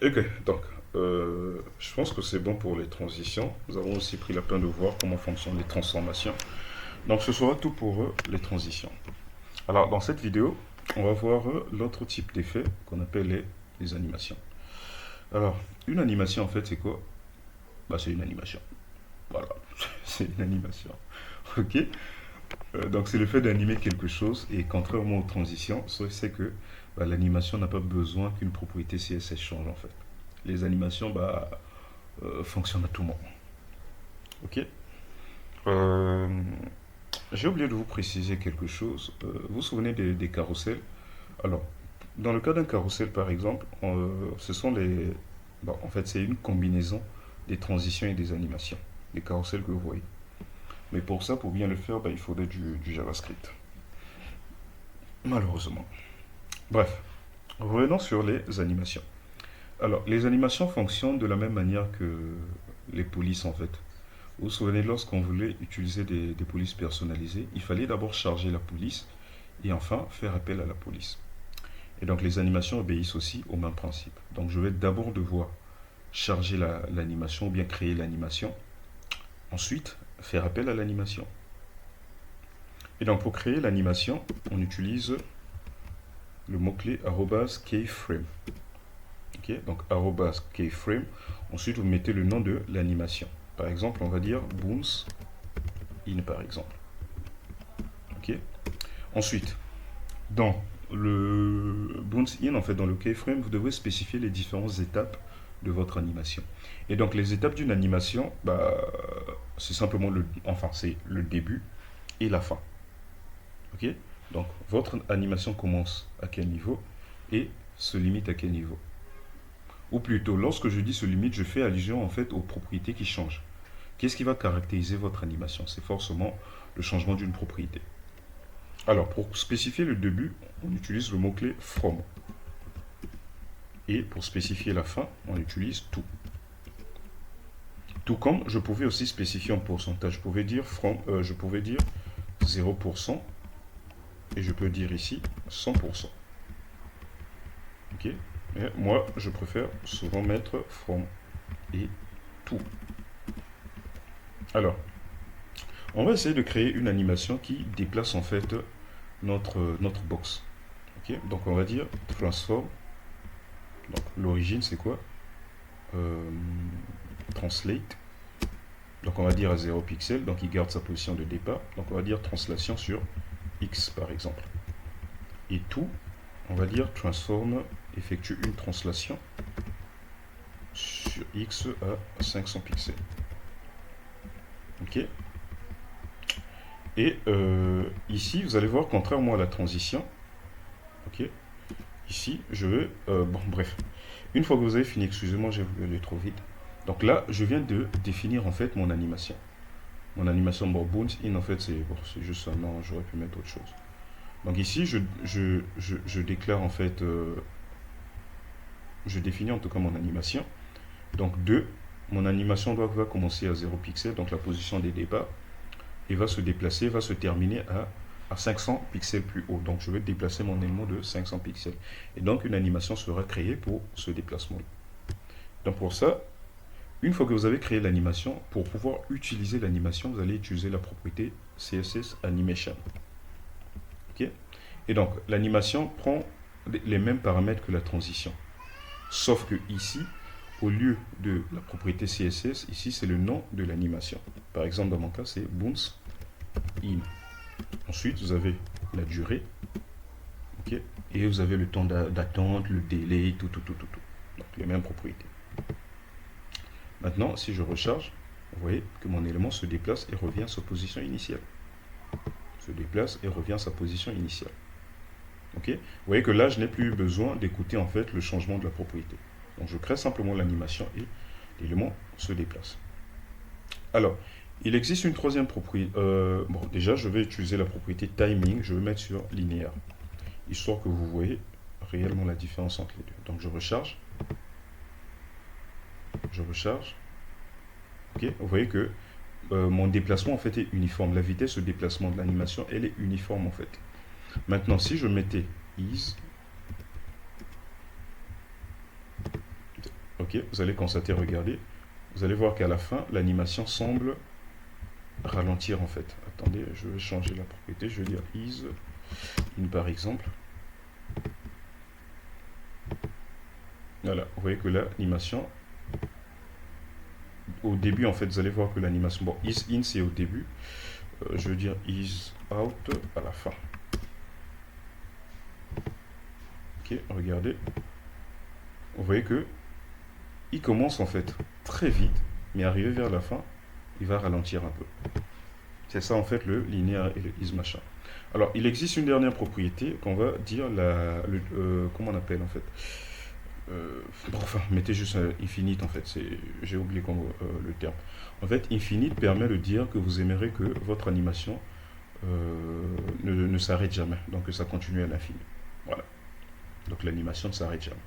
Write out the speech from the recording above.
Ok, donc je pense que c'est bon pour les transitions. Nous avons aussi pris la peine de voir comment fonctionnent les transformations. Donc ce sera tout pour les transitions. Alors dans cette vidéo, on va voir l'autre type d'effet qu'on appelle les animations. Alors, une animation en fait c'est quoi? Bah c'est une animation. Voilà, c'est une animation. Ok. Donc c'est le fait d'animer quelque chose et contrairement aux transitions, c'est que bah, l'animation n'a pas besoin qu'une propriété CSS change en fait. Les animations fonctionnent à tout moment. Ok. Euh, j'ai oublié de vous préciser quelque chose. Vous vous souvenez des carrousels? Alors, dans le cas d'un carrousel par exemple, ce sont les... bon, en fait c'est une combinaison des transitions et des animations. Les carrousels que vous voyez. Mais pour ça, pour bien le faire, bah, il faudrait du JavaScript. Malheureusement. Bref, revenons sur les animations. Alors, les animations fonctionnent de la même manière que les polices en fait. Vous vous souvenez, lorsqu'on voulait utiliser des polices personnalisées, il fallait d'abord charger la police et enfin faire appel à la police. Et donc les animations obéissent aussi au même principe. Donc je vais d'abord devoir charger l'animation ou bien créer l'animation, ensuite faire appel à l'animation. Et donc pour créer l'animation, on utilise le mot-clé @keyframe. Ok, donc @keyframe. Ensuite, vous mettez le nom de l'animation. Par exemple, on va dire bounce in par exemple. Ok. Ensuite, dans le bounce in, en fait, dans le keyframe, vous devez spécifier les différentes étapes de votre animation. Et donc, les étapes d'une animation, bah, c'est simplement c'est le début et la fin. Ok. Donc, votre animation commence à quel niveau et se limite à quel niveau. Ou plutôt, lorsque je dis se limite, je fais allusion en fait aux propriétés qui changent. Qu'est-ce qui va caractériser votre animation? C'est forcément le changement d'une propriété. Alors, pour spécifier le début, on utilise le mot-clé from. Et pour spécifier la fin, on utilise to. Tout comme je pouvais aussi spécifier en pourcentage. Je pouvais dire 0% et je peux dire ici 100%. Ok. Mais moi, je préfère souvent mettre from et to. Alors, on va essayer de créer une animation qui déplace en fait notre box. Ok. Donc on va dire transform. Donc l'origine c'est quoi? Euh, Translate. Donc on va dire à 0 pixel, donc il garde sa position de départ. Donc on va dire translation sur X par exemple. Et tout, on va dire transform, effectue une translation sur X à 500 pixels. Ok. Et ici, vous allez voir, contrairement à la transition, ok, ici, je veux, bon, bref, une fois que vous avez fini, excusez-moi, j'ai voulu aller trop vite. Donc là, je viens de définir en fait mon animation. Mon animation bounce in, en fait, c'est juste un nom, j'aurais pu mettre autre chose. Donc ici, je déclare en fait, je définis en tout cas mon animation. Donc 2, mon animation va commencer à 0 pixels, donc la position des départs, et va se déplacer, va se terminer à 500 pixels plus haut. Donc je vais déplacer mon élément de 500 pixels. Et donc une animation sera créée pour ce déplacement. Donc pour ça, une fois que vous avez créé l'animation, pour pouvoir utiliser l'animation, vous allez utiliser la propriété CSS Animation. Ok. Et donc l'animation prend les mêmes paramètres que la transition. Sauf que ici, au lieu de la propriété CSS, ici c'est le nom de l'animation. Par exemple, dans mon cas, c'est bounce in. Ensuite, vous avez la durée, ok, et vous avez le temps d'attente, le délai, tout. Donc les mêmes propriétés. Maintenant, si je recharge, vous voyez que mon élément se déplace et revient à sa position initiale. Se déplace et revient à sa position initiale. Ok. Vous voyez que là, je n'ai plus besoin d'écouter en fait le changement de la propriété. Donc je crée simplement l'animation et l'élément se déplace. Alors, il existe une troisième propriété. Bon, déjà, je vais utiliser la propriété timing. Je vais mettre sur linéaire, histoire que vous voyez réellement la différence entre les deux. Donc je recharge. Je recharge. Ok. Vous voyez que mon déplacement en fait est uniforme. La vitesse de déplacement de l'animation, elle est uniforme en fait. Maintenant, si je mettais is Ok, vous allez constater, regardez, vous allez voir qu'à la fin, l'animation semble ralentir en fait. Attendez, je vais changer la propriété, je vais dire is in par exemple. Voilà, vous voyez que l'animation, au début en fait, vous allez voir que l'animation, bon, is in c'est au début, je veux dire is out à la fin. Ok, regardez, vous voyez que il commence en fait très vite, mais arrivé vers la fin, il va ralentir un peu. C'est ça en fait le linéaire et le is machin. Alors il existe une dernière propriété qu'on va dire comment on appelle en fait. Bon, enfin, mettez juste infinite en fait, j'ai oublié le terme. En fait, infinite permet de dire que vous aimerez que votre animation ne s'arrête jamais, donc que ça continue à l'infini. Voilà, donc l'animation ne s'arrête jamais.